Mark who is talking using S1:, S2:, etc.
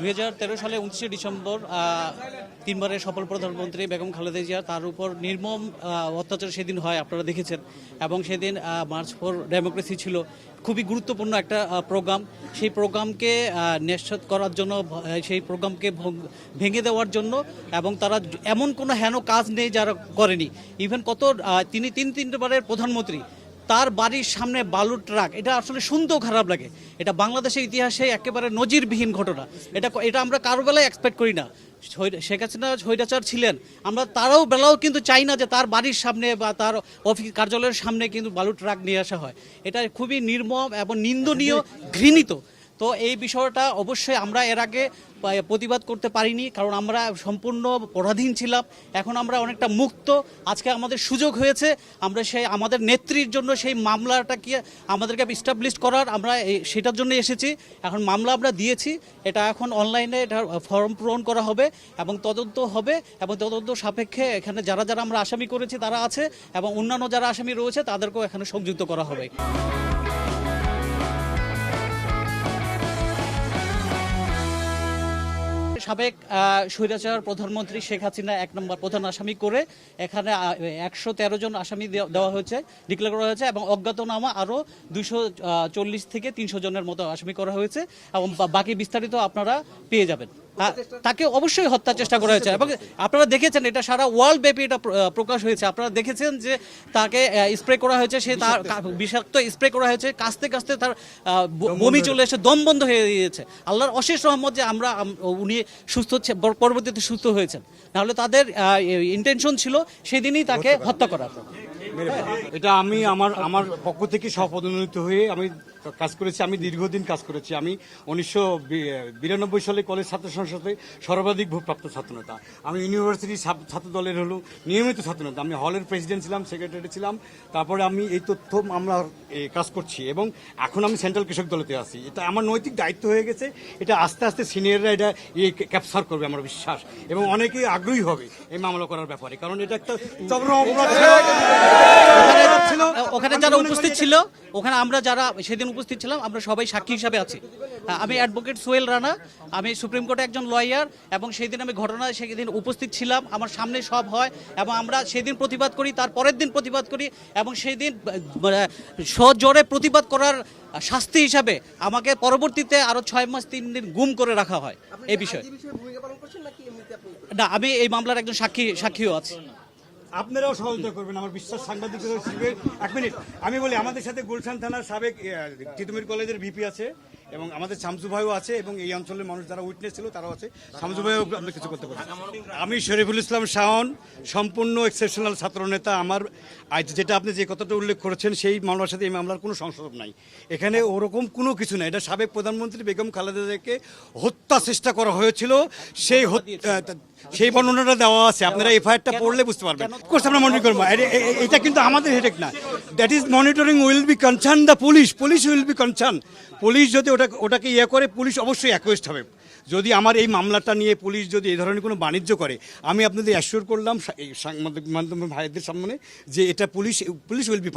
S1: 2013 সালে 29শে ডিসেম্বর তিনবারের সফল প্রধানমন্ত্রী বেগম খালেদা জিয়া তার উপর নির্মম অত্যাচার সেদিন হয়, আপনারা দেখেছেন। এবং সেদিন মার্চ ফর ডেমোক্রেসি ছিল খুবই গুরুত্বপূর্ণ একটা প্রোগ্রাম। সেই প্রোগ্রামকে নিশ্চিত করার জন্য, সেই প্রোগ্রামকে ভেঙে দেওয়ার জন্য, এবং তারা এমন কোনো হেন কাজ নেই যারা করেনি। ইভেন তিনি তিনবারের প্রধানমন্ত্রী, তার বাড়ির সামনে বালুর ট্রাক, এটা আসলে শুনতেও খারাপ লাগে। এটা বাংলাদেশের ইতিহাসে একেবারে নজিরবিহীন ঘটনা। এটা আমরা কারো বেলায় এক্সপেক্ট করি না। শেখ হাসিনা স্বৈরাচার ছিলেন, আমরা তারও বেলাও কিন্তু চাই না যে তার বাড়ির সামনে বা তার অফিস কার্যালয়ের সামনে কিন্তু বালুর ট্রাক নিয়ে আসা হয়। এটা খুবই নির্মম এবং নিন্দনীয়, ঘৃণিত। তো এই বিষয়টা অবশ্যই আমরা এর আগে প্রতিবাদ করতে পারিনি, কারণ আমরা সম্পূর্ণ পরাধীন ছিলাম। এখন আমরা অনেকটা মুক্ত। আজকে আমাদের সুযোগ হয়েছে, আমরা আমাদের নেত্রীর জন্য সেই মামলাটাকে আমাদেরকে ইস্টাবলিশ করার, আমরা সেটার জন্য এসেছি। এখন মামলা আমরা দিয়েছি, এটা এখন অনলাইনে এটা ফর্ম পূরণ করা হবে এবং তদন্ত হবে, এবং তদন্ত সাপেক্ষে এখানে যারা যারা আমরা আসামি করেছি তারা আছে, এবং অন্যান্য যারা আসামি রয়েছে তাদেরকেও এখানে সংযুক্ত করা হবে। সাবেক স্বৈরাচার প্রধানমন্ত্রী শেখ হাসিনা 1 নম্বর প্রধান আসামি করে এখানে 113 জন আসামি দেওয়া হয়েছে, ডিক্লেয়ার করা হয়েছে, এবং অজ্ঞাতনামা আরও 240 থেকে 300 জনের মতো আসামি করা হয়েছে, এবং বাকি বিস্তারিত আপনারা পেয়ে যাবেন। তাকে অবশ্যই হত্যার চেষ্টা করা হয়েছে, এবং আপনারা দেখেছেন এটা সারা ওয়ার্ল্ড ব্যাপী এটা প্রকাশ হয়েছে। আপনারা দেখেছেন যে তাকে স্প্রে করা হয়েছে, বিষাক্ত স্প্রে করা হয়েছে, কাস্তে কাস্তে তার বমি চলে এসে দম বন্ধ হয়ে গিয়েছে। আল্লাহর অশেষ রহমত যে উনি সুস্থ, পরবর্তীতে সুস্থ হয়েছেন। নাহলে তাদের ইন্টেনশন ছিল সেদিনই তাকে হত্যা করার।
S2: এটা আমি আমার পক্ষ থেকে সপদোন্নতি হয়ে আমি কাজ করেছি। আমি দীর্ঘদিন কাজ করেছি। আমি 1992 সালে কলেজ ছাত্র সংসদে সর্বাধিক ভোটপ্রাপ্ত ছাত্রনেতা। আমি ইউনিভার্সিটি ছাত্র দলের নিয়মিত ছাত্রনেতা। আমি হলের প্রেসিডেন্ট ছিলাম, সেক্রেটারি ছিলাম। তারপরে আমি এই তথ্য মামলার কাজ করছি, এবং এখন আমি সেন্ট্রাল কৃষক দলেতে আছি। এটা আমার নৈতিক দায়িত্ব হয়ে গেছে। এটা আস্তে আস্তে সিনিয়ররা এটা ক্যাপচার করবে আমার বিশ্বাস, এবং অনেকেই আগ্রহী হবে এই মামলা করার ব্যাপারে, কারণ এটা একটা চরম অপরাধ।
S1: ওখানে যারা উপস্থিত ছিল, ওখানে আমরা যারা সেদিন উপস্থিত ছিলাম, আমরা সবাই সাক্ষী হিসাবে আছি। আমি অ্যাডভোকেট সোহেল রানা, আমি সুপ্রিম কোর্টে একজন লয়ার, এবং সেই দিন আমি সেদিন উপস্থিত ছিলাম। আমার সামনে সব হয়, এবং আমরা সেদিন প্রতিবাদ করি, তার পরের দিন প্রতিবাদ করি, এবং সেই দিন সজোরে প্রতিবাদ করার শাস্তি হিসাবে আমাকে পরবর্তীতে আরো 6 মাস 3 দিন গুম করে রাখা হয়। এই বিষয়ে না, আমি এই মামলার একজন সাক্ষীও আছি।
S2: আপনারাও সহযোগিতা করবেন আমার বিশ্বাস। সাংবাদিকদের হিসেবে 1 মিনিট আমি বলি, আমাদের সাথে গুলশান থানার সাবেক তিতুমির কলেজের ভিপি আছে, এবং আমাদের শামসু ভাইও আছে, এবং এই অঞ্চলের মানুষ যারা উইটনেস ছিল তারাও আছে। শামসু ভাইও আপনি কিছু করতে পারেন। আমি শরীফুল ইসলাম শাওন, সম্পূর্ণ এক্সেপশনাল ছাত্রনেতা। আমার আজ যেটা আপনি যে কথাটা উল্লেখ করেছেন, সেই মামলার সাথে এই মামলার কোনো সংশোধন নাই। এখানে ওরকম কোনো কিছু নাই। এটা সাবেক প্রধানমন্ত্রী বেগম খালেদা জিয়াকে হত্যা চেষ্টা করা হয়েছিল, সেই বর্ণনাটা দেওয়া আছে। আপনারা এফআইআরটা পড়লে বুঝতে পারবেন। কোর্স আমরা মনিটর করবো। এটা কিন্তু আমাদের হেডেক না। That is monitoring will be concern the police will be concern. Police যদি ওটাকে করে, পুলিশ অবশ্যই অ্যাকুয়েস্ট হবে। যদি আমার এই মামলাটা নিয়ে পুলিশ যদি এই ধরনের কোনো বাণিজ্য করে, আমি আপনাদের অ্যাসিওর করলাম সাংবাদিক মাধ্যমে ভাইদের সামনে যে এটা পুলিশ উইল বি